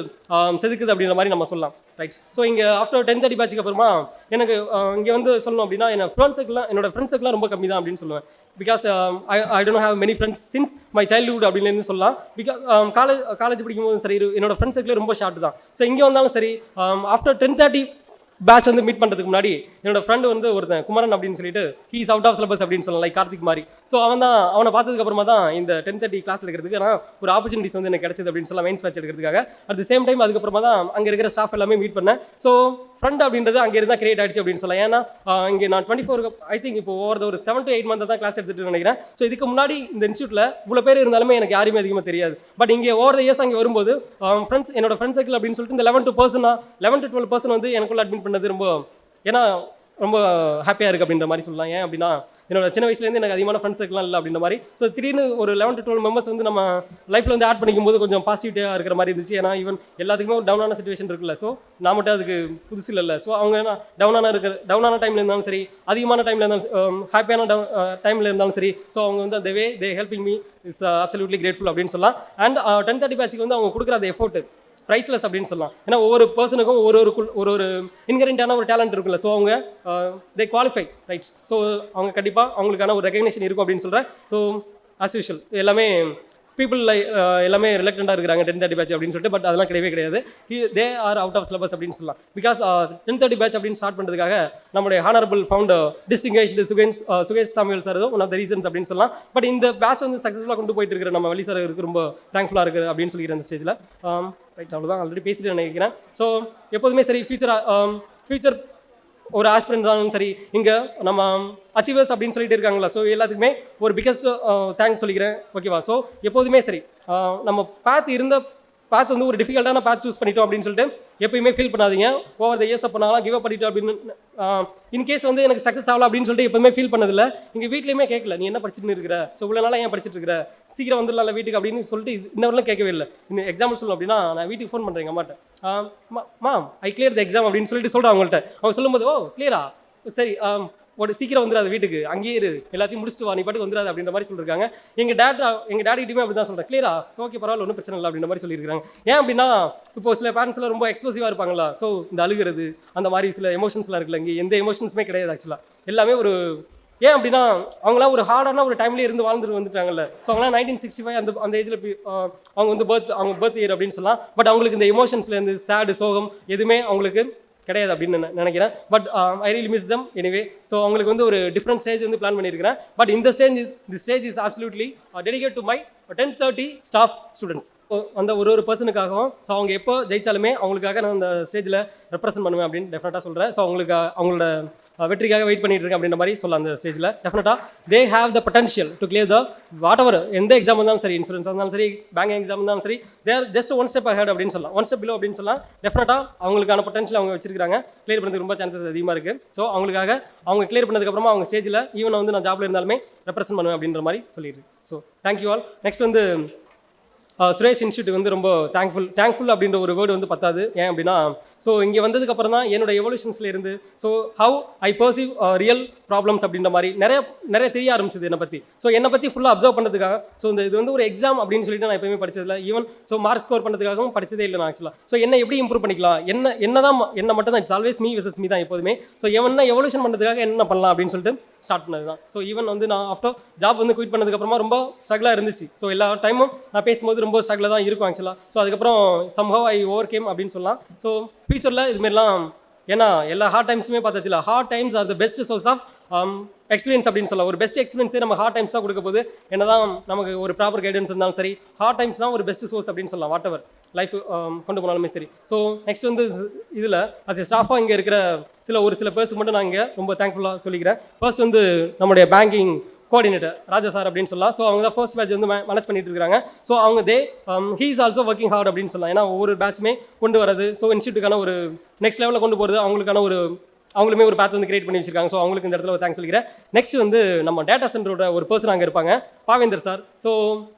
செதுக்குது அப்படின்ற மாதிரி நம்ம சொல்லலாம். ரைட். ஸோ இங்கே ஆஃப்டர் 10:30 பேட்சுக்கு அப்புறமா எனக்கு இங்கே வந்து சொல்லணும் அப்படின்னா, என்னோட ஃப்ரெண்ட்ஸுக்குலாம் ரொம்ப கம்மி தான் அப்படின்னு சொல்லுவேன். Because I don't have many friends since my childhood அப்படின்னு சொல்லலாம். பிகாஸ் காலேஜ் படிக்கும்போது சரி, என்னோட ஃப்ரெண்ட்ஸ் சர்க்கிள் ரொம்ப ஷார்ட் தான். ஸோ இங்கே வந்தாலும் சரி, ஆஃப்டர் 10:30 பேட்ச் வந்து மீட் பண்ணுறதுக்கு முன்னாடி என்னோட ஃப்ரெண்டு வந்து ஒருத்தன் குமரன் அப்படின்னு சொல்லிட்டு, he is out of syllabus அப்படின்னு சொல்லலாம், லைக் கார்த்திக் மாதிரி. ஸோ அவனை பார்த்ததுக்கு அப்புறமா தான் இந்த 10:30 கிளாஸ் எடுக்கிறதுக்கு ஒரு ஆப்பர்ச்சுனிட்டிஸ் வந்து எனக்கு கிடைச்சது அப்படின்னு சொல்லலாம், மெயின்ஸ் பேட்ச் எடுக்கிறதுக்காக. அட் த சேம் டைம் அதுக்கப்புறமா தான் அங்கே இருக்கிற ஸ்டாஃப் எல்லாமே மீட் பண்ணேன். ஸோ ஃப்ரெண்ட் அப்படின்றது அங்கே இருந்தால் கிரியேட் ஆகிடுச்சு அப்படின்னு சொல்லலாம். ஏன்னா இங்கே நான் 24 ஐ திங்க் இப்போ ஒரு 7 to 8 மந்த் தான் கிளாஸ் எடுத்துட்டு நினைக்கிறேன். ஸோ இதுக்கு முன்னாடி இந்த இன்ஸ்டியூட்டில் இவ்வளோ பேர் இருந்தாலுமே எனக்கு யாருமே அதிகமாக தெரியாது. பட் இங்கே ஓவர் த இயர்ஸ் அங்கே வரும்போது என்னோட ஃப்ரெண்ட்ஸ் சர்க்கிள் அப்படின்னு சொல்லிட்டு இந்த 11 to 12% வந்து எனக்குள்ள அட்மிட் பண்ணது ரொம்ப ஹாப்பியாக இருக்குது அப்படின்ற மாதிரி சொல்லலாம். ஏன் அப்படின்னா, என்னோட சின்ன வயசுலேருந்து எனக்கு அதிகமான ஃப்ரெண்ட்ஸ் சர்க்கிள்லாம் இல்லை அப்படின்ற மாதிரி. ஸோ திடீர்னு ஒரு 11 to 12 மெம்பர்ஸ் வந்து நம்ம லைஃப்பில் வந்து ஆட் பண்ணிக்கும் போது கொஞ்சம் பாசிட்டிவாக இருக்கிற மாதிரி இருந்துச்சு. ஏன்னா ஈவன் எல்லாத்துக்குமே ஒரு டவுனான சிச்சுவேஷன் இருக்குல்ல. ஸோ நான் மட்டும் அதுக்கு புதுசு இல்லை. ஸோ அவங்க டவுனான டைமில் இருந்தாலும் சரி, அதிகமான டைமில் இருந்தாலும் ஹாப்பியான டைமில் இருந்தாலும் சரி, ஸோ அவங்க வந்து அந்த way they helping me is absolutely grateful அப்படின்னு சொல்லலாம். அண்ட் 10:30 பேட்சுக்கு வந்து அவங்க கொடுக்குற அந்த எஃபோர்ட் ப்ரைஸ்லெஸ் அப்படின்னு சொல்லலாம். ஏன்னா ஒவ்வொரு பர்சனுக்கும் ஒரு இன்ஹெரண்டான ஒரு டேலண்ட் இருக்குல்ல. ஸோ அவங்க தே குவாலிஃபை ரைட். ஸோ அவங்க கண்டிப்பாக அவங்களுக்கான ஒரு ரெகக்னேஷன் இருக்கும் அப்படின்னு சொல்கிறேன். ஸோ ஆஸ் யூஷுவல் எல்லாமே பீப்புள் எல்லாமே ரிலக்டண்டாக இருக்கிறாங்க 10:30 பேட்ச் அப்படின்னு சொல்லிட்டு. பட் அதெல்லாம் கிடையாது. They are out of syllabus அப்படின்னு சொல்லலாம். பிகாஸ் 10:30 பேட்ச் அப்படின்னு ஸ்டார்ட் பண்ணுறதுக்காக நம்முடைய honourable founder distinguished Sukesh Samuel sir one of the reasons அப்படின்னு சொல்லலாம். பட் இந்த பேட்ச் வந்து சக்ஸஸ்ஃபுல்லாக கொண்டு போயிட்டு இருக்கிற நம்ம வழி சார் ரொம்ப தேங்க்ஃபுல்லாக இருக்குது அப்படின்னு சொல்லிக்கிறேன் இந்த ஸ்டேஜில். ரைட், அவ்வளோதான் ஆல்ரெடி பேசிட்டு நினைக்கிறேன். ஸோ எப்போதுமே சரி, ஃபியூச்சர் ஒரு ஆஸ்பிரண்ட் இருந்தாலும் சரி, இங்கே நம்ம அச்சீவர்ஸ் அப்படின்னு சொல்லிட்டு இருக்காங்களா. ஸோ எல்லாத்துக்குமே ஒரு பிக்கஸ்ட் தேங்க்ஸ் சொல்லிக்கிறேன். ஓகேவா. ஸோ எப்போதுமே சரி, நம்ம பாத் வந்து ஒரு டிஃபிகல்ட்டான பாத் சூஸ் பண்ணிட்டோம் அப்படின்னு சொல்லிட்டு எப்பயுமே ஃபீல் பண்ணாதீங்க. ஓவர் த இயர்ஸ் அப்போ நான் கிவ் அப் பண்ணிட்டோம் அப்படின்னு இன்கேஸ் வந்து எனக்கு சக்ஸஸ் ஆகலாம் அப்படின்னு சொல்லிட்டு எப்பவுமே ஃபீல் பண்ணதில்லை. எங்கள் வீட்லையுமே கேட்கல, நீ என்ன படிச்சுட்டு இருக்கிற, ஸோ இவ்வளோ நாளாக ஏன் படிச்சுட்டு இருக்கிற, சீக்கிரம் வந்துடலாம் வீட்டுக்கு அப்படின்னு சொல்லிட்டு இன்னொருலாம் கேட்கவே இல்லை. இன்னும் எக்ஸாம்பிள் சொல்லணும் அப்படின்னா, நான் வீட்டுக்கு ஃபோன் பண்ணுறேன் எங்கள் அம்மாட்ட, ma'am I clear the exam அப்படின்னு சொல்லிட்டு சொல்கிறேன் அவங்கள்ட்ட. அவங்க சொல்லும்போது, ஓ கிளியரா, சரி சீக்கிரம் வந்துடாது வீட்டுக்கு, அங்கேயே இரு, எல்லாத்தையும் முடிச்சுட்டு வா, நீ பாட்டுக்கு வந்துடாது அப்படின்ற மாதிரி சொல்லியிருக்காங்க. எங்கள் டேடிகிட்டையுமே அப்படி தான் சொல்கிறேன், கிளியரா, ஸோ ஓகே பரவாயில்ல, ஒன்றும் பிரச்சனை இல்லை அப்படின்ற மாதிரி சொல்லியிருக்காங்க. ஏன் அப்படின்னா, இப்போ சில பேரண்ட்ஸ்லாம் ரொம்ப எக்ஸ்பிரசிவாக இருப்பாங்களா. ஸோ இந்த அழுகிறது அந்த மாதிரி சில எமோஷன்ஸ்லாம் இருக்குல்ல, இங்கே எந்த எமோஷன்ஸுமே கிடையாது ஆக்சுவலாக. எல்லாமே ஏன் அப்படின்னா, அவங்களாம் ஒரு ஹார்டான ஒரு டைம்லேயே இருந்து வாழ்ந்துட்டு வந்துட்டாங்கல்ல. ஸோ அவங்களாம் 1965 அந்த ஏஜில் அவங்க வந்து அவங்க பர்த் இயர் அப்படின்னு சொல்லலாம். பட் அவங்களுக்கு இந்த எமோஷன்ஸ்லேருந்து சேடு, சோகம் எதுவுமே அவங்களுக்கு கிடையாது அப்படின்னு நினைக்கிறேன். But I really miss them anyway. So அவங்களுக்கு வந்து ஒரு டிஃப்ரெண்ட் ஸ்டேஜ் வந்து பிளான் பண்ணியிருக்கிறேன். பட் இந்த stage is absolutely dedicate to my 10:30 staff students. அந்த ஒரு பர்சனுக்காகவும், ஸோ அவங்க எப்போ ஜெயிச்சாலுமே அவங்களுக்காக நான் அந்த ஸ்டேஜில் ரெப்ரசென்ட் பண்ணுவேன் அப்படின்னு டெஃபினட்டாக சொல்கிறேன். ஸோ அவங்களோட வெற்றிக்காக வெயிட் பண்ணிட்டு இருக்கேன் அப்படின்ற மாதிரி சொல்லலாம். அந்த ஸ்டேஜில் டெஃபினட்டாக they have the potential to clear the whatever, எந்த எக்ஸாம் இருந்தாலும் சரி, இன்சூரன்ஸ் இருந்தாலும் சரி, பேங்கிங் எக்ஸாம் இருந்தாலும் சரி, தேர் ஜஸ்ட் ஒன் ஸ்டெப் அஹெட் அப்படின்னு சொல்லலாம், ஒன் ஸ்டெப் பிலோ அப்படின்னு சொல்லலாம். டெஃபினட்டாக அவங்களுக்கான பொட்டன்ஷியல் அவங்க வச்சிருக்காங்க. கிளியர் பண்ணுறதுக்கு ரொம்ப சான்சஸ் அதிகமாக இருக்குது. ஸோ அவங்களுக்காக அவங்க கிளியர் பண்ணதுக்கப்புறமா அவங்க ஸ்டேஜில் ஈவன் வந்து நான் ஜாப்ல இருந்தாலுமே ரெப்ரசென்ட் பண்ணுவேன் அப்படின்ற மாதிரி சொல்லிடுது. So thank you all. நெக்ஸ்ட் வந்து சுரேஷ் இன்ஸ்டியூட் வந்து ரொம்ப தேங்க்ஃபுல் அப்படின்ற ஒரு வேர்டு வந்து பத்தாது. ஏன் அப்படின்னா, ஸோ இங்கே வந்ததுக்கப்புறம் தான் என்னோட எவல்யூஷன்ஸில் இருந்து so how I perceive real problems அப்படின்ற மாதிரி நிறைய தெரிய ஆரம்பிச்சது என்னை பற்றி. ஸோ என்னை பற்றி ஃபுல்லாக அப்சர்வ் பண்ணுறதுக்காக. ஸோ இது வந்து ஒரு எக்ஸாம் அப்படின்னு சொல்லிட்டு நான் எப்பயுமே படிச்சதில்லை. ஈவன் ஸோ மார்க் ஸ்கோர் பண்ணுறதுக்காகவும் படிச்சதே இல்லை நான் ஆக்சுவலாக. ஸோ என்ன எப்படி இம்ப்ரூவ் பண்ணிக்கலாம், என்ன மட்டும் தான், it's always me versus me தான் எப்போதுமே. ஸோ என்ன எவல்யூஷன் பண்ணுறதுக்காக என்ன பண்ணலாம் அப்படின்னு சொல்லிட்டு ஸ்டார்ட் பண்ணது தான். ஸோ ஈவன் வந்து நான் ஆஃப்டர் ஜாப் வந்து குயிட் பண்ணதுக்கப்புறமா ரொம்ப ஸ்ட்ரகிளாக இருந்துச்சு. ஸோ எல்லா டைமும் நான் பேசும்போது ரொம்ப ஸ்ட்ரகிளாக தான் இருக்கும் ஆக்சுவலாக. ஸோ அதுக்கப்புறம் somehow ஐ ஓவர் கேம் அப்படின்னு சொல்லலாம். ஸோ ஃபியூச்சரில் இதுமாரிலாம் ஏன்னா எல்லா ஹார்ட் டைம்ஸுமே பார்த்தாச்சுல, hard times are the best source of experience அப்படின்னு சொல்லலாம். ஒரு பெஸ்ட் எக்ஸ்பீரியன்ஸே நம்ம ஹார்ட் டைம்ஸ் தான் கொடுக்க போது. என்னதான் நமக்கு ஒரு ப்ராப்பர் கைடன்ஸ் இருந்தாலும் சரி, ஹார்ட் டைம்ஸ் தான் ஒரு பெஸ்ட் சோர்ஸ் அப்படின்னு சொல்லலாம். வாட் எவர் லைஃப் கொண்டு போனாலுமே சரி. ஸோ நெக்ஸ்ட் வந்து இதில் அஸ் எ ஸ்டாஃபாக இங்கே இருக்கிற ஒரு சில பேர்ஸுக்கு மட்டும் நான் இங்கே ரொம்ப தேங்க்ஃபுல்லாக சொல்லிக்கிறேன். ஃபர்ஸ்ட் வந்து நம்முடைய பேங்கிங் கோஆர்டினேட்டர் ராஜா சார் அப்படின்னு சொல்லலாம். ஸோ அவங்க தான் ஃபர்ஸ்ட் பேட்ச் வந்து மேனேஜ் பண்ணிட்டு இருக்காங்க. ஸோ அவங்க he is also working hard அப்படின்னு சொல்லலாம். ஏன்னா ஒவ்வொரு பேட்சுமே கொண்டு வரது, ஸோ இன்ஸ்டியூட்டுக்கான ஒரு நெக்ஸ்ட் லெவலில் கொண்டு போகிறது அவங்களுக்கான அவங்களுமே ஒரு பேத் வந்து கிரியேட் பண்ணி வச்சிருக்காங்க. ஸோ அவங்களுக்கு இந்த இடத்துல ஒரு தேங்க்ஸ் சொல்லிக்கிறேன். நெக்ஸ்ட் வந்து நம்ம டேட்டா சென்டரோட ஒரு பர்சன் அங்கே இருப்பாங்க, பாவேந்தர் சார். ஸோ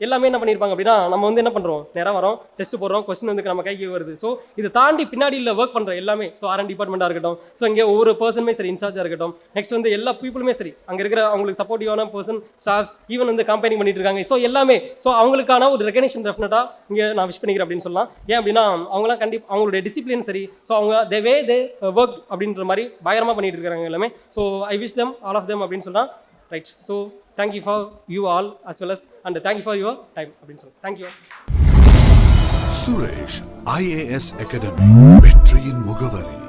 எல்லாமே என்ன பண்ணியிருப்பாங்க அப்படின்னா, நம்ம வந்து என்ன பண்ணுறோம், நேராக வரோம், டெஸ்ட் போடுறோம், கொஸ்டின் வந்து நம்ம கைக்கு வருது. ஸோ இதை தாண்டி பின்னாடி இல்லை ஒர்க் பண்ணுற எல்லாமே, ஸோ ஆர்என் டிபார்ட்மெண்ட்டாக இருக்கட்டும், ஸோ இங்கே ஒவ்வொரு பர்சனுமே சரி, இன்சார்ஜாக இருக்கட்டும், நெக்ஸ்ட் வந்து எல்லா பீப்புளுமே சரி, அங்கே இருக்கிற அவங்களுக்கு சப்போர்ட்டிவான பர்சன், ஸ்டாஃப்ஸ், ஈவன் வந்து கம்பெனி பண்ணிட்டு இருக்காங்க. ஸோ எல்லாமே, ஸோ அவங்களுக்கான ஒரு ரெகனேஷன் டெஃபினட்டாக இங்கே நான் விஷ் பண்ணிக்கிறேன் அப்படின்னு சொல்லலாம். ஏன் அப்படின்னா அவங்களாம் கண்டிப்பாக அவங்களுடைய டிசிப்ளின் சரி, ஸோ அவங்க தே ஒர்க் அப்படின்ற மாதிரி பயங்கரமாக பண்ணிட்டு இருக்காங்க எல்லாமே. So I wish them all of them அப்படின்னு சொன்னால் right. So thank you for you all as well as and thank you for your time அப்படின்னு சொல்லி தேங்க்யூ. சுரேஷ் IAS அகாடமி, வெற்றியின் முகவரி.